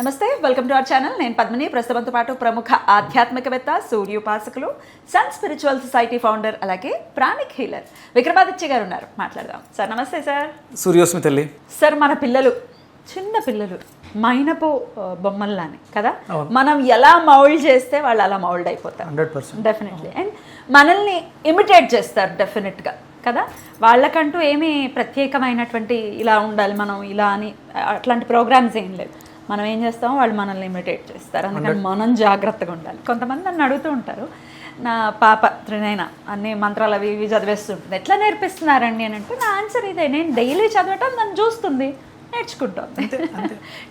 నమస్తే, welcome to our channel. నేను పద్మిని. ప్రస్తుతంతో పాటు ప్రముఖ ఆధ్యాత్మికవేత్త, సూర్యోపాసకులు, సన్ స్పిరిచువల్ సొసైటీ ఫౌండర్, అలాగే ప్రాణిక్ హీలర్ విక్రమాదిత్య గారు ఉన్నారు. మాట్లాడదాం. సార్ నమస్తే. సార్ సూర్యోస్మి తల్లి. సార్, మన పిల్లలు, చిన్న పిల్లలు మైనపు బొమ్మల్లానే కదా, మనం ఎలా మౌల్డ్ చేస్తే వాళ్ళు అలా మౌల్డ్ అయిపోతారు 100%. డెఫినెట్లీ. అండ్ మనల్ని ఇమిటేట్ చేస్తారు డెఫినెట్గా కదా. వాళ్ళకంటూ ఏమీ ప్రత్యేకమైనటువంటి ఇలా ఉండాలి మనం ఇలా అని అట్లాంటి ప్రోగ్రామ్స్ ఏం లేదు. మనం ఏం చేస్తామో వాళ్ళు మనల్ని ఇమిటేట్ చేస్తారు. అందుకని మనం జాగ్రత్తగా ఉండాలి. కొంతమంది నన్ను అడుగుతూ ఉంటారు, నా పాప త్రినైనా అన్ని మంత్రాలు అవి ఇవి చదివేస్తుంటుంది, ఎట్లా నేర్పిస్తున్నారండి అని అంటే, నా ఆన్సర్ ఇదే, నేను డైలీ చదవటం నన్ను చూస్తుంది, నేర్చుకుంటుంది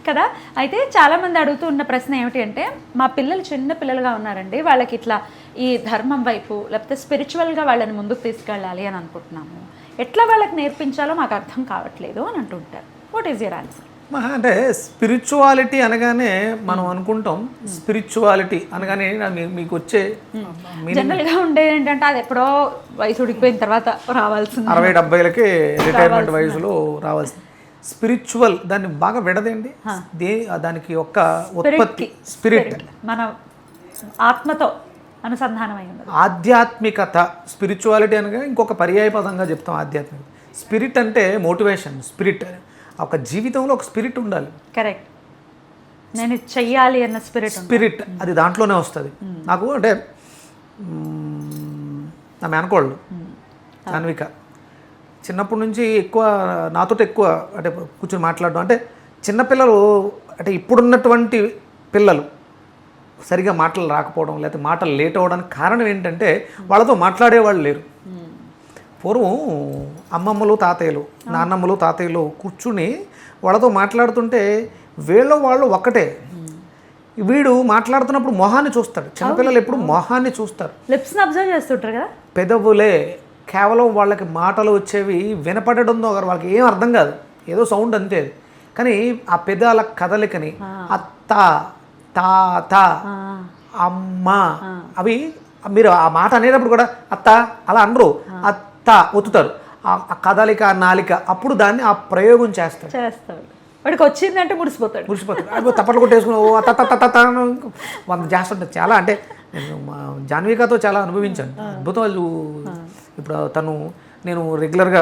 కదా. అయితే చాలామంది అడుగుతూ ఉన్న ప్రశ్న ఏమిటి అంటే, మా పిల్లలు చిన్న పిల్లలుగా ఉన్నారండి, వాళ్ళకి ఇట్లా ఈ ధర్మం వైపు లేకపోతే స్పిరిచువల్గా వాళ్ళని ముందుకు తీసుకెళ్ళాలి అని అనుకుంటున్నాము, ఎట్లా వాళ్ళకి నేర్పించాలో మాకు అర్థం కావట్లేదు అని అంటుంటారు. What is your answer? అంటే స్పిరిచువాలిటీ అనగానే మనం అనుకుంటాం, స్పిరిచువాలిటీ అనగానే మీకు వచ్చే జనరల్గా ఉండేది ఏంటంటే, అది ఎప్పుడో వయసు ఉడికిపోయిన తర్వాత రావాల్సింది, 60-70లకి రిటైర్మెంట్ వయసులో రావాల్సింది. స్పిరిచువల్ దాన్ని బాగా విడదండి, దానికి ఒక ఉత్పత్తి స్పిరిట్, మన ఆత్మతో అనుసంధానమై ఉంది. ఆధ్యాత్మికత. స్పిరిచువాలిటీ అనగా ఇంకొక పర్యాయ పదంగా చెప్తాం ఆధ్యాత్మికత. స్పిరిట్ అంటే మోటివేషన్. స్పిరిట్, ఒక జీవితంలో ఒక స్పిరిట్ ఉండాలి. కరెక్ట్. నేను చెయ్యాలి అన్న స్పిరిట్ అది దాంట్లోనే వస్తుంది. నాకు అంటే నా మేనకోళ్ళు అన్విక చిన్నప్పటి నుంచి నాతో ఎక్కువ అంటే కూర్చొని మాట్లాడడం, అంటే చిన్నపిల్లలు అంటే ఇప్పుడున్నటువంటి పిల్లలు సరిగా మాటలు రాకపోవడం లేకపోతే మాటలు లేట్ అవ్వడానికి కారణం ఏంటంటే వాళ్ళతో మాట్లాడేవాళ్ళు లేరు. పూర్వం అమ్మమ్మలు తాతయ్యలు, నాన్నమ్మలు తాతయ్యలు కూర్చుని వాళ్ళతో మాట్లాడుతుంటే వాళ్ళు ఒక్కటే. వీడు మాట్లాడుతున్నప్పుడు మొహాన్ని చూస్తాడు. చిన్నపిల్లలు ఎప్పుడు మొహాన్ని చూస్తారు, లిప్స్ని అబ్జర్వ్ చేస్తుంటారు కదా. పెదవులే కేవలం వాళ్ళకి మాటలు వచ్చేవి వినపడడంతో వాళ్ళకి ఏం అర్థం కాదు, ఏదో సౌండ్ అంతే. కానీ ఆ పెదాల కదలికని అత్త, తాత, అమ్మ అవి మీరు ఆ మాట అనేటప్పుడు కూడా అత్త అలా అనరు, అత్త ఒత్తుతారు. ఆ కదలిక, ఆ నాలిక, అప్పుడు దాన్ని ఆ ప్రయోగం చేస్తాడు. వాడికి వచ్చిందంటే మురిసిపోతాడు. తప్పట్లు కొట్టేసుకుని వంద చేస్తుంటారు. చాలా అంటే నేను మా జాన్వికతో చాలా అనుభవించాను. అద్భుతాలు. ఇప్పుడు నేను రెగ్యులర్గా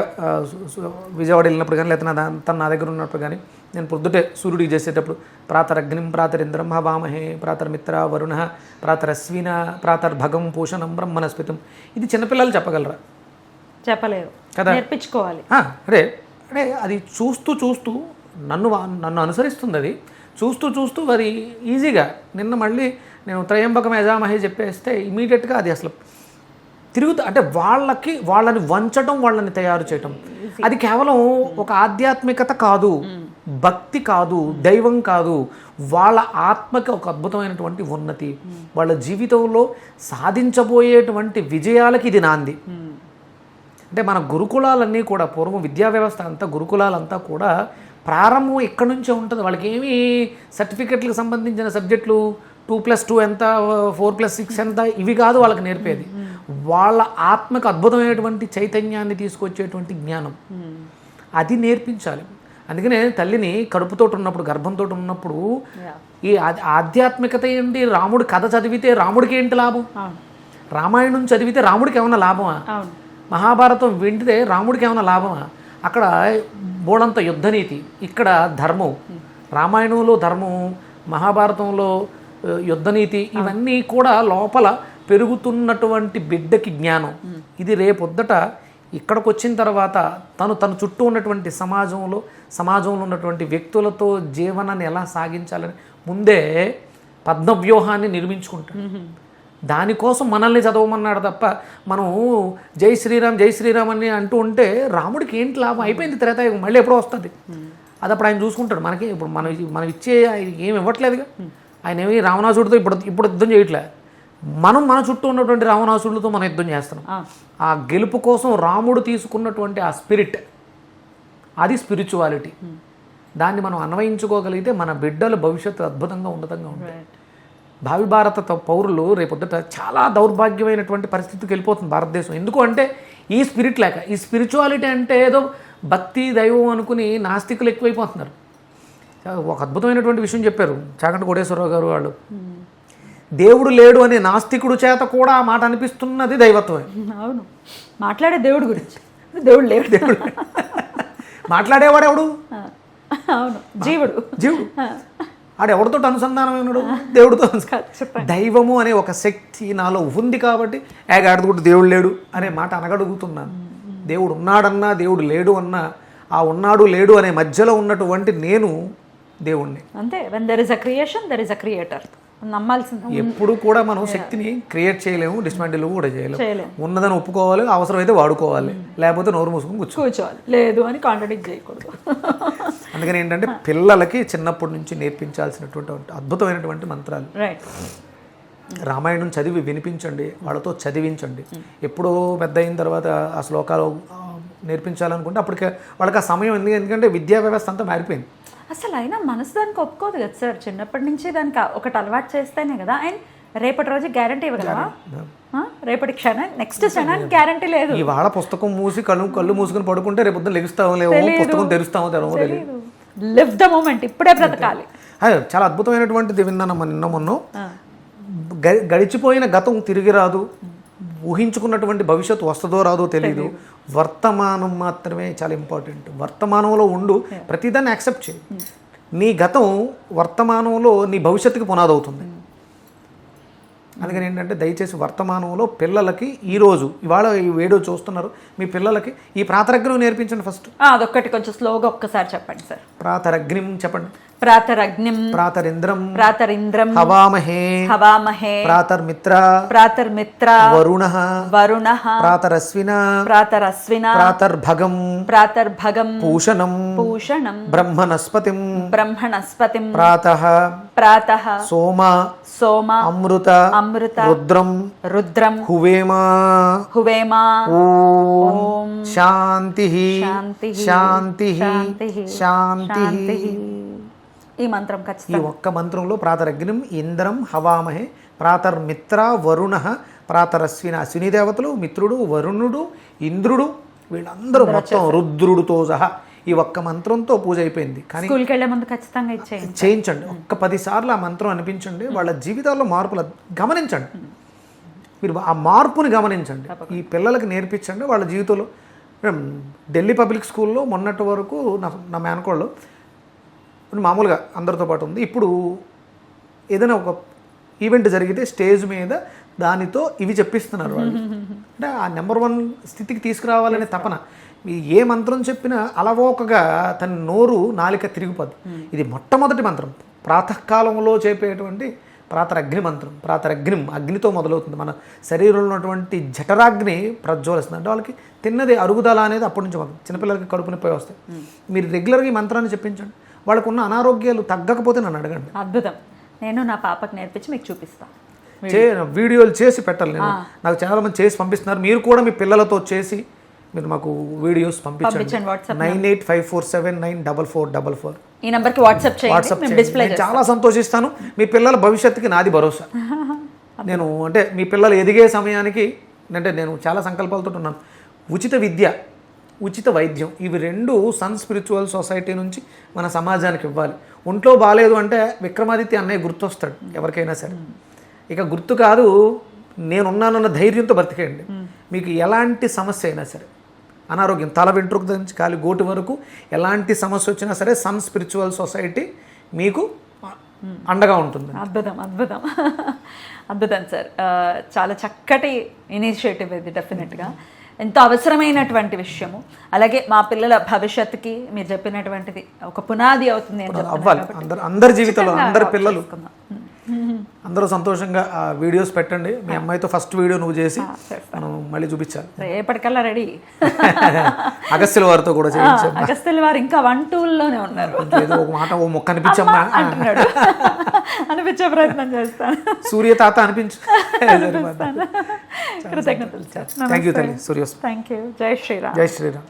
విజయవాడ వెళ్ళినప్పుడు కానీ లేకపోతే తను నా దగ్గర ఉన్నప్పుడు కానీ, నేను పొద్దుటే సూర్యుడికి చేసేటప్పుడు ప్రాతరగ్నిం ప్రాతరింద్రం హవామహే ప్రాతర్మిత్ర వరుణ ప్రాతరశ్విన ప్రాతర్భగం పోషణం బ్రహ్మణస్పతిం. ఇది చిన్నపిల్లలు చెప్పగలరా? చెప్పలేరు కదా. నేర్పించుకోవాలి. అరే అంటే అది చూస్తూ నన్ను అనుసరిస్తుంది. అది చూస్తూ అది ఈజీగా. నిన్న మళ్ళీ నేను త్రయంబకం యజామహే చెప్పేస్తే ఇమీడియట్గా అది అసలు తిరుగుతూ, అంటే వాళ్ళని వంచడం, వాళ్ళని తయారు చేయటం. అది కేవలం ఒక ఆధ్యాత్మికత కాదు, భక్తి కాదు, దైవం కాదు, వాళ్ళ ఆత్మకి ఒక అద్భుతమైనటువంటి ఉన్నతి, వాళ్ళ జీవితంలో సాధించబోయేటువంటి విజయాలకి ఇది నాంది. అంటే మన గురుకులాలన్నీ కూడా, పూర్వం విద్యా వ్యవస్థ అంతా, గురుకులాలంతా కూడా ప్రారంభం ఇక్కడి నుంచే ఉంటుంది. వాళ్ళకి ఏమి సర్టిఫికెట్లకు సంబంధించిన సబ్జెక్టులు 2+2 ఎంత, 4+6 ఎంత, ఇవి కాదు వాళ్ళకి నేర్పేది. వాళ్ళ ఆత్మకు అద్భుతమైనటువంటి చైతన్యాన్ని తీసుకొచ్చేటువంటి జ్ఞానం, అది నేర్పించాలి. అందుకనే తల్లిని కడుపుతో ఉన్నప్పుడు, గర్భంతో ఉన్నప్పుడు ఈ ఆధ్యాత్మికత ఏంటి? రాముడి కథ చదివితే రాముడికి ఏంటి లాభం? రామాయణం చదివితే రాముడికి ఏమైనా లాభమా? మహాభారతం వింటే రాముడికి ఏమైనా లాభమా? అక్కడ బోడంత యుద్ధనీతి, ఇక్కడ ధర్మం. రామాయణంలో ధర్మం, మహాభారతంలో యుద్ధనీతి, ఇవన్నీ కూడా లోపల పెరుగుతున్నటువంటి బిడ్డకి జ్ఞానం. ఇది రేపొద్దట ఇక్కడికి వచ్చిన తర్వాత తన చుట్టూ ఉన్నటువంటి సమాజంలో ఉన్నటువంటి వ్యక్తులతో జీవనాన్ని ఎలా సాగించాలని ముందే పద్మవ్యూహాన్ని నిర్మించుకుంటాడు. దానికోసం మనల్ని చదవమన్నాడు తప్ప, మనం జై శ్రీరామ్ అని అంటూ ఉంటే రాముడికి ఏంటి లాభం? అయిపోయింది త్రేతాయుగం, మళ్ళీ ఎప్పుడో వస్తుంది. అది అప్పుడు ఆయన చూసుకుంటాడు. మనకి ఇప్పుడు మనం ఇచ్చే ఏమి ఇవ్వట్లేదుగా. ఆయన ఏమి రావణాసుడితో ఇప్పుడు యుద్ధం చేయట్లే. మన చుట్టూ ఉన్నటువంటి రావణాసుడితో మనం యుద్ధం చేస్తున్నాం. ఆ గెలుపు కోసం రాముడు తీసుకున్నటువంటి ఆ స్పిరిట్, అది స్పిరిచువాలిటీ. దాన్ని మనం అన్వయించుకోగలిగితే మన బిడ్డల భవిష్యత్తు అద్భుతంగా ఉన్నతంగా ఉంటుంది. భావి భారత పౌరులు రేపొద్దుట చాలా దౌర్భాగ్యమైనటువంటి పరిస్థితికి వెళ్ళిపోతుంది భారతదేశం. ఎందుకు అంటే ఈ స్పిరిట్ లేక. ఈ స్పిరిచువాలిటీ అంటే ఏదో భక్తి, దైవం అనుకుని నాస్తికులు ఎక్కువైపోతున్నారు. ఒక అద్భుతమైనటువంటి విషయం చెప్పారు చాగంటి కోటేశ్వరరావు గారు వాళ్ళు. దేవుడు లేడు అనే నాస్తికుడు చేత కూడా ఆ మాట అనిపిస్తున్నది దైవత్వమే. అవును, మాట్లాడే దేవుడు గురించి. దేవుడు లేడు. దేవుడు మాట్లాడేవాడు ఎవడు? అవును, జీవుడు. జీవుడు ఆడు ఎవరితో అనుసంధానమైనడు? దేవుడితో. దైవము అనే ఒక శక్తి నాలో ఉంది కాబట్టి ఆడుకుంటూ దేవుడు లేడు అనే మాట అనగలుగుతున్నాను. దేవుడు ఉన్నాడన్నా దేవుడు లేడు అన్నా ఆ ఉన్నాడు లేడు అనే మధ్యలో ఉన్నటువంటి నేను దేవుణ్ణి. అంతే. When there is a creation there is a creator. నమ్మాల్సింది. ఎప్పుడు కూడా మనం శక్తిని క్రియేట్ చేయలేము, డిస్మాంటిల్ కూడా చేయలేము. ఉన్నదని ఒప్పుకోవాలి, అవసరమైతే వాడుకోవాలి, లేకపోతే నోరు మూసుకుని కూర్చోవాలి. లేదు అని కాంట్రడిక్ట్ చేయకూడదు. అందుకని ఏంటంటే పిల్లలకి చిన్నప్పటి నుంచి నేర్పించాల్సినటువంటి అద్భుతమైనటువంటి మంత్రాలు. రైట్. రామాయణం చదివి వినిపించండి, వాళ్ళతో చదివించండి. ఎప్పుడో పెద్ద అయిన తర్వాత ఆ శ్లోకాలు నేర్పించాలనుకుంటే అప్పటికే వాళ్ళకి ఆ సమయం ఎందుకంటే విద్యా వ్యవస్థ అంతా మారిపోయింది. అసలు అయినా మనసు దానికి ఒప్పుకోదు కదా సార్. చిన్నప్పటి నుంచి దానికి ఒకటి అలవాటు చేస్తేనే కదా. అండ్ రేపటి రోజు గ్యారంటీ ఇవ్వగలవా? రేపటి క్షణం నెక్స్ట్ క్షణానికి గ్యారంటీ లేదు. ఇవాళ పుస్తకం మూసి కళ్ళు మూసుకొని పడుకుంటే రేపు పొద్దున లెగుస్తామో లేవో, పుస్తకం తెరుస్తామో తెరవో తెలియదు. లివ్ ద మూమెంట్, ఇప్పుడే బ్రతకాలి. చాలా అద్భుతమైనటువంటిది విన్నాను నిన్న మొన్న. గడిచిపోయిన గతం తిరిగి రాదు, ఊహించుకున్నటువంటి భవిష్యత్తు వస్తుందో రాదో తెలియదు, వర్తమానం మాత్రమే చాలా ఇంపార్టెంట్. వర్తమానంలో ఉండు, ప్రతిదాన్ని యాక్సెప్ట్ చేయి. నీ గతం వర్తమానంలో నీ భవిష్యత్తుకి పునాది అవుతుంది. అందుకని ఏంటంటే దయచేసి వర్తమానంలో పిల్లలకి ఈరోజు ఇవాళ ఈ వీడియో చూస్తున్నారు, మీ పిల్లలకి ఈ ప్రాతరగ్నం నేర్పించండి ఫస్ట్. అదొక్కటి కొంచెం స్లోగా ఒక్కసారి చెప్పండి సార్. ప్రాతరగ్నిం చెప్పండి. ప్రాతరగ్నిం, ప్రాతరింద్రం, ప్రాతరింద్రం, హవామహే, హవామహే, ప్రాతర్మిత్ర, ప్రాతర్మిత్ర, వరుణః, వరుణః, ప్రాతరశ్విన, ప్రాతరశ్విన, ప్రాతర్భగం, ప్రాతర్భగం, పూషణం, పూషణం, బ్రహ్మణస్పతిం, బ్రహ్మణస్పతిం, ప్రాతః, ప్రాతః, సోమ, సోమ, అమృత, అమృత, రుద్రం, రుద్రం, హువేమ, హువేమ, ఓం శాంతి శాంతి శాంతి శాంతి. ఈ మంత్రం ఈ ఖచ్చితంగా. ఒక్క మంత్రంలో ప్రాతరగ్నిం, ఇంద్రం, హవామహే, ప్రాతర్మిత్ర, వరుణ, ప్రాతరశ్విన, అశ్విని దేవతలు, మిత్రుడు, వరుణుడు, ఇంద్రుడు, వీళ్ళందరూ మొత్తం రుద్రుడితో సహా ఈ ఒక్క మంత్రంతో పూజ అయిపోయింది. కానీ స్కూల్కి వెళ్ళే ముందు ఖచ్చితంగా చేయించండి. ఒక్క 10 సార్లు ఆ మంత్రం అనిపించండి, వాళ్ళ జీవితాల్లో మార్పులు గమనించండి. మీరు ఆ మార్పుని గమనించండి, ఈ పిల్లలకి నేర్పించండి వాళ్ళ జీవితంలో. ఢిల్లీ పబ్లిక్ స్కూల్లో మొన్నటి వరకు నా మేనకోళ్ళు మామూలుగా అందరితో పాటు ఉంది. ఇప్పుడు ఏదైనా ఒక ఈవెంట్ జరిగితే స్టేజ్ మీద దానితో ఇవి చెప్పిస్తున్నారు వాళ్ళు. అంటే ఆ నెంబర్ 1 స్థితికి తీసుకురావాలనే తపన. ఏ మంత్రం చెప్పినా అలవోకగా తన నోరు నాలిక తిరిగిపోద్ది. ఇది మొట్టమొదటి మంత్రం, ప్రాతకాలంలో చెప్పేటువంటి ప్రాతరగ్ని మంత్రం. ప్రాతరగ్నిం, అగ్నితో మొదలవుతుంది. మన శరీరంలో ఉన్నటువంటి జఠరాగ్ని ప్రజ్వలిస్తుంది. అంటే వాళ్ళకి తిన్నది అరుగుదల అనేది అప్పటి నుంచి మొదలు. చిన్నపిల్లలకి కడుపు నొప్పి వస్తాయి. మీరు రెగ్యులర్గా ఈ మంత్రాన్ని చెప్పించండి. వాళ్ళకున్న అనారోగ్యాలు తగ్గకపోతే నన్ను అడగండి. అద్భుతం. నేను నా పాపకి నేర్పించి మీకు చూపిస్తాను. వీడియోలు చేసి పెట్టాలి. నేను నాకు చాలా మంది చేసి పంపిస్తున్నారు. మీరు కూడా మీ పిల్లలతో చేసి మీరు మాకు వీడియోస్ పంపించండి. 9854799444 ఈ నెంబర్కి వాట్సాప్ చేయండి. చాలా సంతోషిస్తాను. మీ పిల్లల భవిష్యత్తుకి నాది భరోసా. నేను అంటే మీ పిల్లలు ఎదిగే సమయానికి అంటే నేను చాలా సంకల్పాలతో ఉన్నాను. ఉచిత విద్య, ఉచిత వైద్యం, ఇవి 2 సన్ స్పిరిచువల్ సొసైటీ నుంచి మన సమాజానికి ఇవ్వాలి. ఒంట్లో బాగాలేదు అంటే విక్రమాదిత్య అన్నయ్య గుర్తొస్తాడు ఎవరికైనా సరే. ఇక గుర్తు కాదు, నేనున్నానన్న ధైర్యంతో బ్రతికేయండి. మీకు ఎలాంటి సమస్య అయినా సరే, అనారోగ్యం తల వెంట్రుక నుంచి కాలి గోటి వరకు ఎలాంటి సమస్య వచ్చినా సరే సన్ స్పిరిచువల్ సొసైటీ మీకు అండగా ఉంటుంది. అద్భుతం, అద్భుతం, అద్భుతం సార్. చాలా చక్కటి ఇనిషియేటివ్ ఇది. డెఫినెట్గా ఎంతో అవసరమైనటువంటి విషయము. అలాగే మా పిల్లల భవిష్యత్తుకి మీరు చెప్పినటువంటిది ఒక పునాది అవుతుంది అని అవ్వాలి. అందరి జీవితంలో అందరి పిల్లలు అందరూ సంతోషంగా ఆ వీడియోస్ పెట్టండి. మీ అమ్మాయితో ఫస్ట్ వీడియో నువ్వు చేసి మనం మళ్ళీ చూపించాలి. రేపటికల్లా రెడీ. అగస్త్యుల వారితో కూడా చేయించాం. అగస్త్యుల వారు ఇంకా 1-2లోనే ఉన్నారు. ఏదో ఒక మాట ఓ మొక్క అనిపించమ్మా అంటున్నాడు. అనిపించే ప్రయత్నం చేస్తాను. సూర్య తాత అనిపించు. కృతజ్ఞతలు. థ్యాంక్ యూ తల్లి సూర్య. Thank you. జై శ్రీరామ్. జై శ్రీరామ్.